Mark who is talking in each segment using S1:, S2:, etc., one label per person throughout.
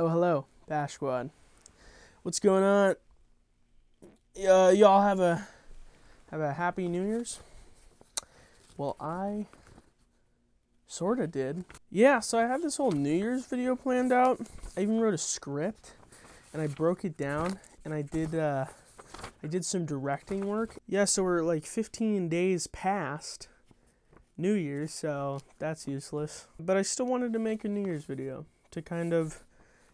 S1: Oh, hello, Bash Squad. What's going on? Y'all have a happy New Year's? Well, I sorta did. Yeah, so I had this whole New Year's video planned out. I even wrote a script, and I broke it down, and I did some directing work. Yeah, so we're like 15 days past New Year's, so that's useless. But I still wanted to make a New Year's video to kind of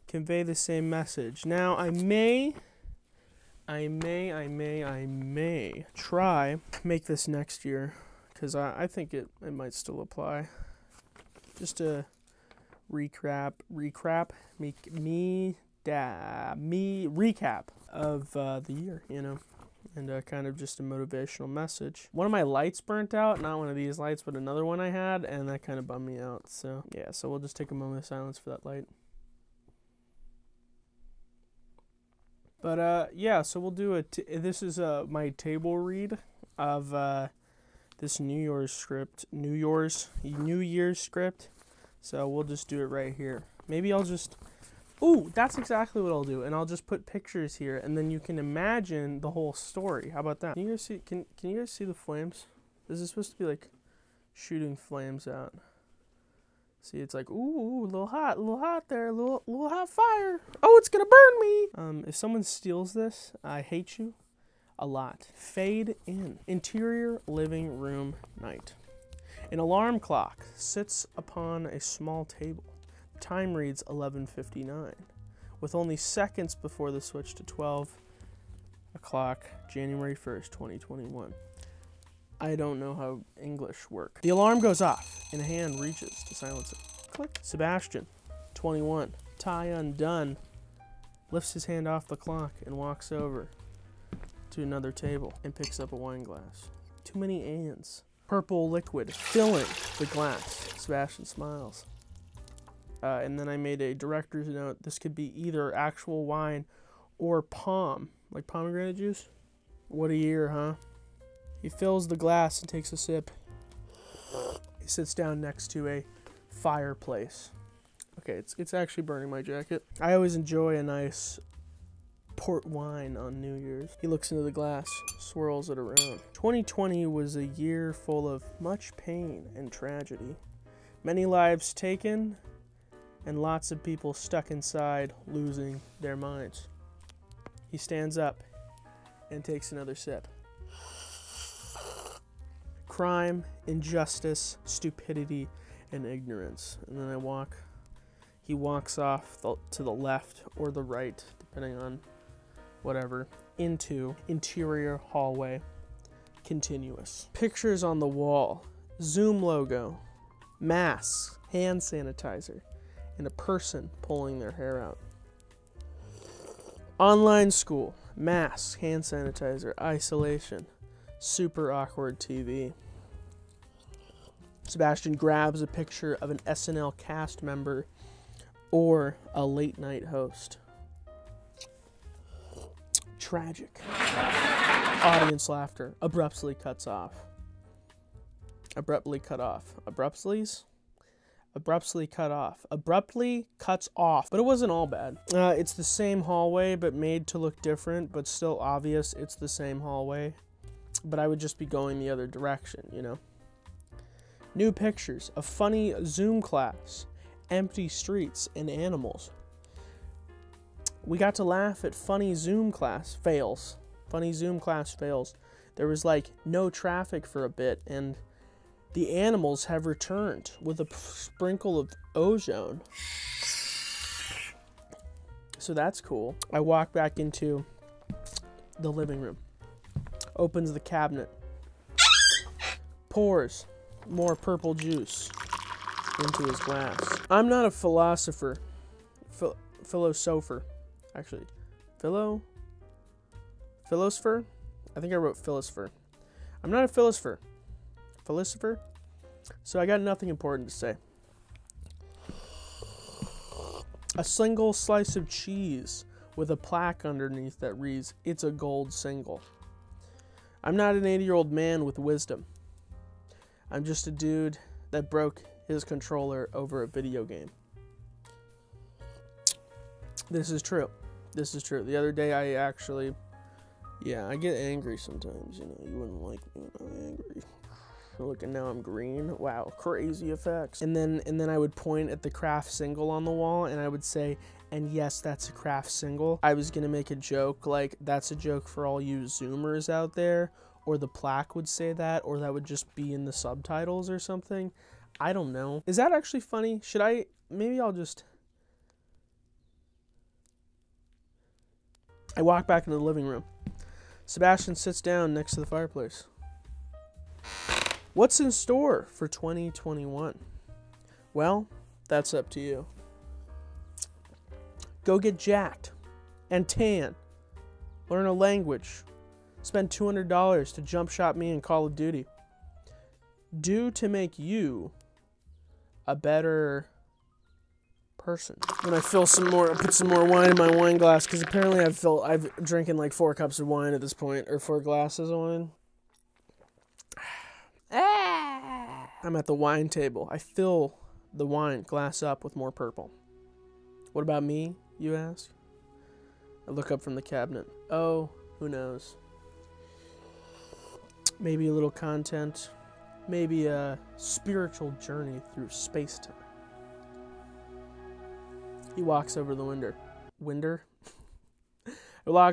S1: convey the same message. Now, I may try make this next year, because I think it might still apply. Just a recap of the year, you know, and kind of just a motivational message. One of my lights burnt out, not one of these lights, but another one I had, and that kind of bummed me out. So yeah, so we'll just take a moment of silence for that light. But yeah, so we'll do this is my table read of this New Year's script. So we'll just do it right here. Maybe I'll just, ooh, that's exactly what I'll do. And I'll just put pictures here, and then you can imagine the whole story. How about that? Can you guys see, can you guys see the flames? This is supposed to be like shooting flames out. See, it's like, ooh, a little hot there, a little hot fire. Oh, it's gonna burn me. If someone steals this, I hate you a lot. Fade in. Interior living room night. An alarm clock sits upon a small table. Time reads 11:59, with only seconds before the switch to 12 o'clock, January 1st, 2021. I don't know how English works. The alarm goes off, and a hand reaches to silence it. Click. Sebastian, 21, tie undone, lifts his hand off the clock and walks over to another table and picks up a wine glass. Too many ands. Purple liquid filling the glass. Sebastian smiles. And then I made a director's note. This could be either actual wine or like pomegranate juice. What a year, huh? He fills the glass and takes a sip. He sits down next to a fireplace. Okay, it's actually burning my jacket. I always enjoy a nice port wine on New Year's. He looks into the glass, swirls it around. 2020 was a year full of much pain and tragedy. Many lives taken, and lots of people stuck inside, losing their minds. He stands up and takes another sip. Crime, injustice, stupidity, and ignorance. And then he walks off to the left or the right, depending on whatever, into interior hallway, continuous. Pictures on the wall, Zoom logo, masks, hand sanitizer, and a person pulling their hair out. Online school, masks, hand sanitizer, isolation, super awkward TV. Sebastian grabs a picture of an SNL cast member or a late night host. Tragic. Audience laughter. Abruptly cuts off. Abruptly cut off. Abruptly cuts off. But it wasn't all bad. It's the same hallway, but made to look different, but still obvious it's the same hallway. But I would just be going the other direction, you know? New pictures, a funny Zoom class, empty streets, and animals. We got to laugh at funny Zoom class fails. Funny Zoom class fails. There was like no traffic for a bit, and the animals have returned with a sprinkle of ozone. So that's cool. I walk back into the living room. Opens the cabinet. Pours more purple juice into his glass. I'm not a philosopher. Philosopher. Actually. Philosopher? I think I wrote philosopher. I'm not a philosopher. Philosopher? So I got nothing important to say. A single slice of cheese with a plaque underneath that reads, "It's a gold single." I'm not an 80-year-old man with wisdom. I'm just a dude that broke his controller over a video game. This is true. This is true. The other day I actually, yeah, I get angry sometimes, you know. You wouldn't like me when I'm angry. Look, and now I'm green. Wow, crazy effects. And then I would point at the craft single on the wall and I would say, and yes, that's a craft single. I was gonna make a joke like, that's a joke for all you Zoomers out there, or the plaque would say that, or that would just be in the subtitles or something. I don't know. Is that actually funny? Should I, maybe I'll just, I walk back into the living room. Sebastian sits down next to the fireplace. What's in store for 2021? Well, that's up to you. Go get jacked and tan. Learn a language. Spend $200 to jump shot me in Call of Duty. Do to make you a better person. When I fill some more, I put some more wine in my wine glass because apparently I've drinking like 4 cups of wine at this point, or 4 glasses of wine. I'm at the wine table. I fill the wine glass up with more purple. What about me, you ask? I look up from the cabinet. Oh, who knows? Maybe a little content. Maybe a spiritual journey through space-time. He walks over the window.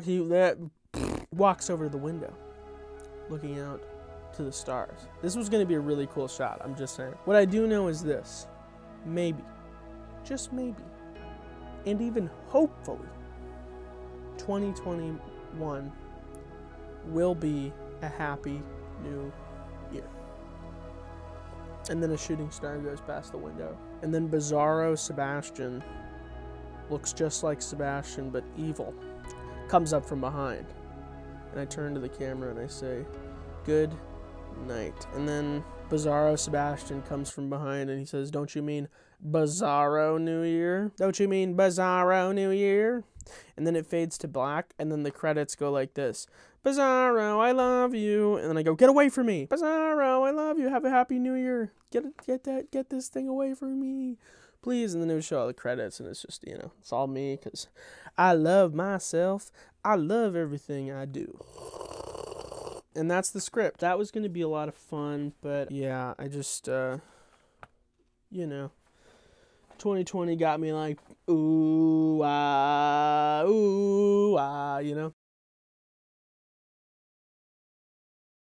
S1: He walks over the window, looking out to the stars. This was going to be a really cool shot, I'm just saying. What I do know is this. Maybe, just maybe, and even hopefully, 2021 will be a happy new year. And then a shooting star goes past the window. And then Bizarro Sebastian looks just like Sebastian, but evil, comes up from behind. And I turn to the camera and I say, good night. And then Bizarro Sebastian comes from behind and he says, don't you mean Bizarro New Year? Don't you mean Bizarro New Year? And then it fades to black, and then the credits go like this. Bizarro, I love you. And then I go, get away from me. Bizarro, I love you. Have a happy new year. Get this thing away from me, please. And then it would show all the credits, and it's just, you know, it's all me, because I love myself. I love everything I do. And that's the script. That was going to be a lot of fun, but yeah, I just, you know, 2020 got me like, ooh, ah, you know.